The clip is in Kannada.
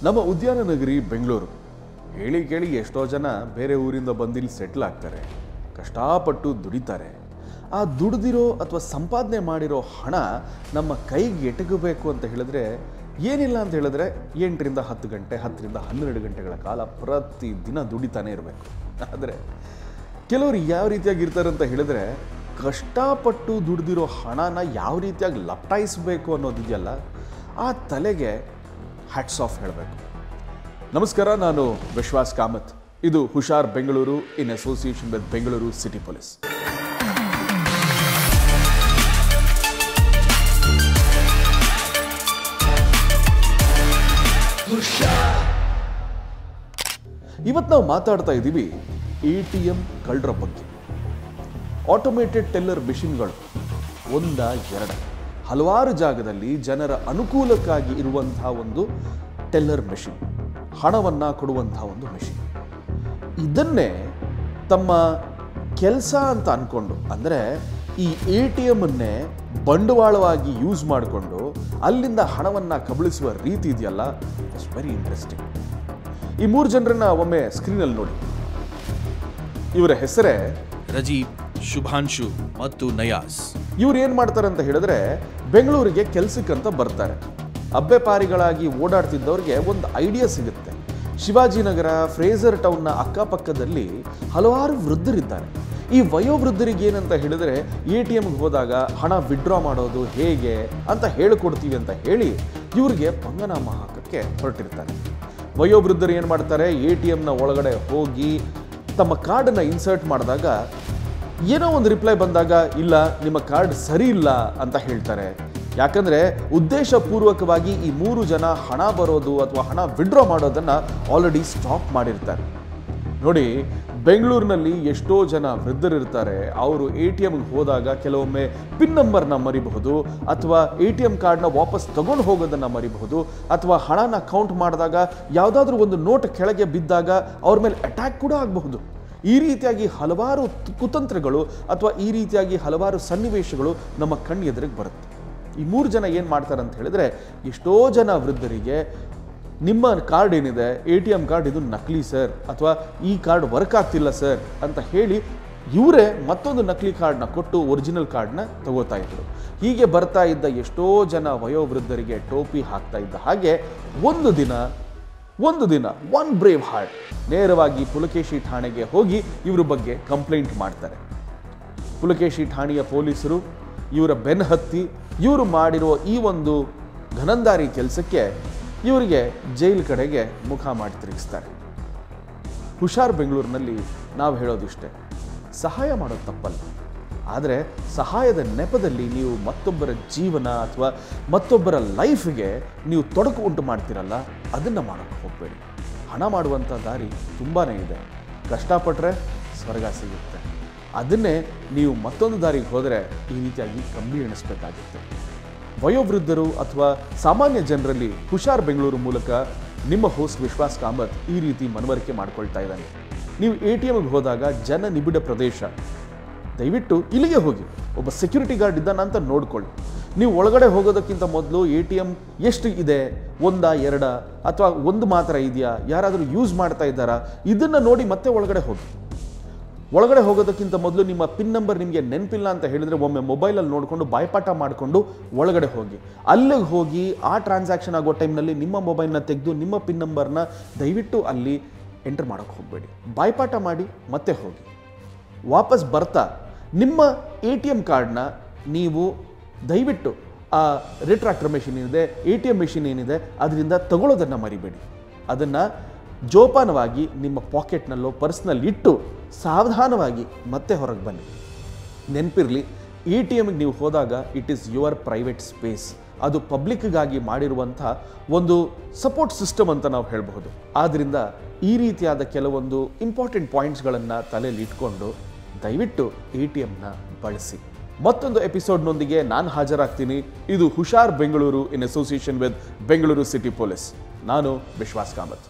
ನಮ್ಮ ಉದ್ಯಾನ ನಗರಿ ಬೆಂಗಳೂರು ಹೇಳಿ ಕೇಳಿ ಎಷ್ಟೋ ಜನ ಬೇರೆ ಊರಿಂದ ಬಂದಿಲ್ಲಿ ಸೆಟ್ಲ್ ಆಗ್ತಾರೆ, ಕಷ್ಟಪಟ್ಟು ದುಡಿತಾರೆ. ಆ ದುಡಿದಿರೋ ಅಥವಾ ಸಂಪಾದನೆ ಮಾಡಿರೋ ಹಣ ನಮ್ಮ ಕೈಗೆ ಎಟಕಬೇಕು ಅಂತ ಹೇಳಿದ್ರೆ ಏನಿಲ್ಲ ಅಂತ ಹೇಳಿದ್ರೆ 8ರಿಂದ 10 ಗಂಟೆ 10ರಿಂದ 12 ಗಂಟೆಗಳ ಕಾಲ ಪ್ರತಿದಿನ ದುಡಿತಾನೆ ಇರಬೇಕು. ಆದರೆ ಕೆಲವರು ಯಾವ ರೀತಿಯಾಗಿ ಇರ್ತಾರೆ ಅಂತ ಹೇಳಿದ್ರೆ ಕಷ್ಟಪಟ್ಟು ದುಡಿದಿರೋ ಹಣನ ಯಾವ ರೀತಿಯಾಗಿ ಲಪ್ಟಾಯಿಸಬೇಕು ಅನ್ನೋದಿದೆಯಲ್ಲ, ಆ ತಲೆಗೆ ಹ್ಯಾಟ್ಸ್ ಆಫ್ ಹೇಳಬೇಕು. ನಮಸ್ಕಾರ, ನಾನು ವಿಶ್ವಾಸ್ ಕಾಮತ್. ಇದು ಹುಷಾರ್ ಬೆಂಗಳೂರು ಇನ್ association with Bengaluru city police. ಇವತ್ತು ನಾವು ಮಾತಾಡ್ತಾ ಇದ್ದೀವಿ ATM ಕಳ್ಳರ ಬಗ್ಗೆ. ಆಟೋಮೇಟೆಡ್ ಟೆಲ್ಲರ್ ಮಿಷಿನ್ಗಳು ಒಂದ ಎರಡ ಹಲವಾರು ಜಾಗದಲ್ಲಿ ಜನರ ಅನುಕೂಲಕ್ಕಾಗಿ ಇರುವಂತಹ ಒಂದು ಟೆಲ್ಲರ್ ಮೆಷಿನ್, ಹಣವನ್ನು ಕೊಡುವಂತಹ ಒಂದು ಮೆಷಿನ್. ಇದನ್ನೇ ತಮ್ಮ ಕೆಲಸ ಅಂತ ಅಂದ್ಕೊಂಡು, ಅಂದರೆ ಈ ATM ಅನ್ನೇ ಬಂಡವಾಳವಾಗಿ ಯೂಸ್ ಮಾಡಿಕೊಂಡು ಅಲ್ಲಿಂದ ಹಣವನ್ನು ಕಬಳಿಸುವ ರೀತಿ ಇದೆಯಲ್ಲ, ಇಟ್ಸ್ ವೆರಿ ಇಂಟ್ರೆಸ್ಟಿಂಗ್. ಈ 3 ಜನರನ್ನ ಒಮ್ಮೆ ಸ್ಕ್ರೀನಲ್ಲಿ ನೋಡಿ. ಇವರ ಹೆಸರೇ ರಜೀಬ್, ಶುಭಾಂಶು ಮತ್ತು ನಯಾಸ್. ಇವ್ರು ಏನು ಮಾಡ್ತಾರೆ ಅಂತ ಹೇಳಿದ್ರೆ ಬೆಂಗಳೂರಿಗೆ ಕೆಲಸಕ್ಕಂತ ಬರ್ತಾರೆ. ಅಬ್ಬೆಪಾರಿಗಳಾಗಿ ಓಡಾಡ್ತಿದ್ದವ್ರಿಗೆ ಒಂದು ಐಡಿಯಾ ಸಿಗುತ್ತೆ. ಶಿವಾಜಿನಗರ, ಫ್ರೇಜರ್ ಟೌನ್ನ ಅಕ್ಕಪಕ್ಕದಲ್ಲಿ ಹಲವಾರು ವೃದ್ಧರಿದ್ದಾರೆ. ಈ ವಯೋವೃದ್ಧರಿಗೆ ಏನಂತ ಹೇಳಿದ್ರೆ ATMಗೆ ಹೋದಾಗ ಹಣ ವಿಡ್ರಾ ಮಾಡೋದು ಹೇಗೆ ಅಂತ ಹೇಳಿಕೊಡ್ತೀವಿ ಅಂತ ಹೇಳಿ ಇವ್ರಿಗೆ ಪಂಗನಾಮ ಹಾಕಕ್ಕೆ ಹೊರಟಿರ್ತಾರೆ. ವಯೋವೃದ್ಧರು ಏನು ಮಾಡ್ತಾರೆ, ATMನ ಒಳಗಡೆ ಹೋಗಿ ತಮ್ಮ ಕಾರ್ಡನ್ನು ಇನ್ಸರ್ಟ್ ಮಾಡಿದಾಗ ಏನೋ ಒಂದು ರಿಪ್ಲೈ ಬಂದಾಗ ಇಲ್ಲ, ನಿಮ್ಮ ಕಾರ್ಡ್ ಸರಿ ಇಲ್ಲ ಅಂತ ಹೇಳ್ತಾರೆ. ಯಾಕಂದರೆ ಉದ್ದೇಶಪೂರ್ವಕವಾಗಿ ಈ 3 ಜನ ಹಣ ಬರೋದು ಅಥವಾ ಹಣ ವಿಡ್ರಾ ಮಾಡೋದನ್ನು ಆಲ್ರೆಡಿ ಸ್ಟಾಪ್ ಮಾಡಿರ್ತಾರೆ. ನೋಡಿ, ಬೆಂಗಳೂರಿನಲ್ಲಿ ಎಷ್ಟೋ ಜನ ವೃದ್ಧರಿರ್ತಾರೆ. ಅವರು ATMಗೆ ಹೋದಾಗ ಕೆಲವೊಮ್ಮೆ ಪಿನ್ ನಂಬರ್ನ ಮರಿಬಹುದು, ಅಥವಾ ATM ಕಾರ್ಡ್ನ ವಾಪಸ್ ತಗೊಂಡು ಹೋಗೋದನ್ನು ಮರಿಬಹುದು, ಅಥವಾ ಹಣನ ಕೌಂಟ್ ಮಾಡಿದಾಗ ಯಾವುದಾದ್ರೂ ಒಂದು ನೋಟ್ ಕೆಳಗೆ ಬಿದ್ದಾಗ ಅವ್ರ ಮೇಲೆ ಅಟ್ಯಾಕ್ ಕೂಡ ಆಗಬಹುದು. ಈ ರೀತಿಯಾಗಿ ಹಲವಾರು ಕುತಂತ್ರಗಳು ಅಥವಾ ಈ ರೀತಿಯಾಗಿ ಹಲವಾರು ಸನ್ನಿವೇಶಗಳು ನಮ್ಮ ಕಣ್ಣೆದುರಿಗೆ ಬರುತ್ತೆ. ಈ 3 ಜನ ಏನು ಮಾಡ್ತಾರೆ ಅಂತ ಹೇಳಿದ್ರೆ, ಎಷ್ಟೋ ಜನ ವೃದ್ಧರಿಗೆ ನಿಮ್ಮ ಕಾರ್ಡ್ ಏನಿದೆ ATM ಕಾರ್ಡ್ ಇದು ನಕಲಿ ಸರ್, ಅಥವಾ ಈ ಕಾರ್ಡ್ ವರ್ಕ್ ಆಗ್ತಿಲ್ಲ ಸರ್ ಅಂತ ಹೇಳಿ ಇವರೇ ಮತ್ತೊಂದು ನಕಲಿ ಕಾರ್ಡ್ನ ಕೊಟ್ಟು ಒರಿಜಿನಲ್ ಕಾರ್ಡ್ನ ತಗೋತಾ ಇದ್ರು. ಹೀಗೆ ಬರ್ತಾ ಇದ್ದ ಎಷ್ಟೋ ಜನ ವಯೋವೃದ್ಧರಿಗೆ ಟೋಪಿ ಹಾಕ್ತಾ ಇದ್ದ ಹಾಗೆ ಒಂದು ದಿನ ಒನ್ ಬ್ರೇವ್ ಹಾರ್ಟ್ ನೇರವಾಗಿ ಪುಲಕೇಶಿ ಠಾಣೆಗೆ ಹೋಗಿ ಇವ್ರ ಬಗ್ಗೆ ಕಂಪ್ಲೇಂಟ್ ಮಾಡ್ತಾರೆ. ಪುಲಕೇಶಿ ಠಾಣೆಯ ಪೊಲೀಸರು ಇವರ ಬೆನ್ನು ಹತ್ತಿ ಇವರು ಮಾಡಿರೋ ಈ ಒಂದು ಘನಂದಾರಿ ಕೆಲಸಕ್ಕೆ ಇವರಿಗೆ ಜೈಲ್ ಕಡೆಗೆ ಮುಖ ಮಾಡಿ ತಿರುಗಿಸ್ತಾರೆ. ಹುಷಾರ್ ಬೆಂಗಳೂರಿನಲ್ಲಿ ನಾವು ಹೇಳೋದಿಷ್ಟೇ, ಸಹಾಯ ಮಾಡೋದು ತಪ್ಪಲ್ಲ, ಆದರೆ ಸಹಾಯದ ನೆಪದಲ್ಲಿ ನೀವು ಮತ್ತೊಬ್ಬರ ಜೀವನ ಅಥವಾ ಮತ್ತೊಬ್ಬರ ಲೈಫ್ಗೆ ನೀವು ತೊಡಕು ಉಂಟು ಮಾಡ್ತೀರಲ್ಲ, ಅದನ್ನು ಮಾಡೋಕ್ಕೆ ಹೋಗಬೇಡಿ. ಹಣ ಮಾಡುವಂಥ ದಾರಿ ತುಂಬಾ ಇದೆ. ಕಷ್ಟಪಟ್ಟರೆ ಸ್ವರ್ಗ ಸಿಗುತ್ತೆ. ಅದನ್ನೇ ನೀವು ಮತ್ತೊಂದು ದಾರಿಗೆ ಹೋದರೆ ಈ ರೀತಿಯಾಗಿ ಕಂಬಿ ಎಣಿಸ್ಬೇಕಾಗುತ್ತೆ. ವಯೋವೃದ್ಧರು ಅಥವಾ ಸಾಮಾನ್ಯ ಜನರಲ್ಲಿ ಹುಷಾರ್ ಬೆಂಗಳೂರು ಮೂಲಕ ನಿಮ್ಮ ಹೋಸ್ಟ್ ವಿಶ್ವಾಸ್ ಕಾಮತ್ ಈ ರೀತಿ ಮನವರಿಕೆ ಮಾಡ್ಕೊಳ್ತಾ ಇದ್ದಾನೆ. ನೀವು ATMಗೆ ಹೋದಾಗ ಜನ ನಿಬಿಡ ಪ್ರದೇಶ, ದಯವಿಟ್ಟು ಇಲ್ಲಿಗೆ ಹೋಗಿ. ಒಬ್ಬ ಸೆಕ್ಯೂರಿಟಿ ಗಾರ್ಡ್ ಇದ್ದಾನ ಅಂತ ನೋಡ್ಕೊಳ್ಳಿ. ನೀವು ಒಳಗಡೆ ಹೋಗೋದಕ್ಕಿಂತ ಮೊದಲು ATM ಎಷ್ಟು ಇದೆ, 1 2 ಅಥವಾ 1 ಮಾತ್ರ ಇದೆಯಾ, ಯಾರಾದರೂ ಯೂಸ್ ಮಾಡ್ತಾ ಇದ್ದಾರಾ, ಇದನ್ನು ನೋಡಿ ಮತ್ತೆ ಒಳಗಡೆ ಹೋಗಿ. ಒಳಗಡೆ ಹೋಗೋದಕ್ಕಿಂತ ಮೊದಲು ನಿಮ್ಮ ಪಿನ್ ನಂಬರ್ ನಿಮಗೆ ನೆನಪಿಲ್ಲ ಅಂತ ಹೇಳಿದರೆ ಒಮ್ಮೆ ಮೊಬೈಲಲ್ಲಿ ನೋಡಿಕೊಂಡು ಬಾಯ್ಪಾಠ ಮಾಡಿಕೊಂಡು ಒಳಗಡೆ ಹೋಗಿ. ಅಲ್ಲಿಗೆ ಹೋಗಿ ಆ ಟ್ರಾನ್ಸಾಕ್ಷನ್ ಆಗೋ ಟೈಮ್ನಲ್ಲಿ ನಿಮ್ಮ ಮೊಬೈಲ್ನ ತೆಗೆದು ನಿಮ್ಮ ಪಿನ್ ನಂಬರ್ನ ದಯವಿಟ್ಟು ಅಲ್ಲಿ ಎಂಟರ್ ಮಾಡೋಕ್ಕೆ ಹೋಗಬೇಡಿ. ಬಾಯ್ಪಾಠ ಮಾಡಿ ಮತ್ತೆ ಹೋಗಿ. ವಾಪಸ್ ಬರ್ತಾ ನಿಮ್ಮ ATM ಕಾರ್ಡ್ನ ನೀವು ದಯವಿಟ್ಟು ಆ ರಿಟ್ರಾಕ್ಟರ್ ಮೆಷಿನ್ ಏನಿದೆ, ATM ಮೆಷಿನ್ ಏನಿದೆ ಅದರಿಂದ ತಗೊಳ್ಳೋದನ್ನು ಮರಿಬೇಡಿ. ಅದನ್ನು ಜೋಪಾನವಾಗಿ ನಿಮ್ಮ ಪಾಕೆಟ್ನಲ್ಲೋ ಪರ್ಸ್ನಲ್ಲಿ ಇಟ್ಟು ಸಾವಧಾನವಾಗಿ ಮತ್ತೆ ಹೊರಗೆ ಬನ್ನಿ. ನೆನಪಿರಲಿ, ATMಗೆ ನೀವು ಹೋದಾಗ it is your private space. ಅದು ಪಬ್ಲಿಕ್ಗಾಗಿ ಮಾಡಿರುವಂಥ ಒಂದು ಸಪೋರ್ಟ್ ಸಿಸ್ಟಮ್ ಅಂತ ನಾವು ಹೇಳಬಹುದು. ಆದ್ದರಿಂದ ಈ ರೀತಿಯಾದ ಕೆಲವೊಂದು ಇಂಪಾರ್ಟೆಂಟ್ ಪಾಯಿಂಟ್ಸ್ಗಳನ್ನು ತಲೆಯಲ್ಲಿ ಇಟ್ಕೊಂಡು ದಯವಿಟ್ಟು ATMನ ಬಳಸಿ. ಮತ್ತೊಂದು ಎಪಿಸೋಡ್ನೊಂದಿಗೆ ನಾನು ಹಾಜರಾಗ್ತೀನಿ. ಇದು ಹುಷಾರ್ ಬೆಂಗಳೂರು ಇನ್ association with Bengaluru city police. ನಾನು ವಿಶ್ವಾಸ್ ಕಾಮತ್.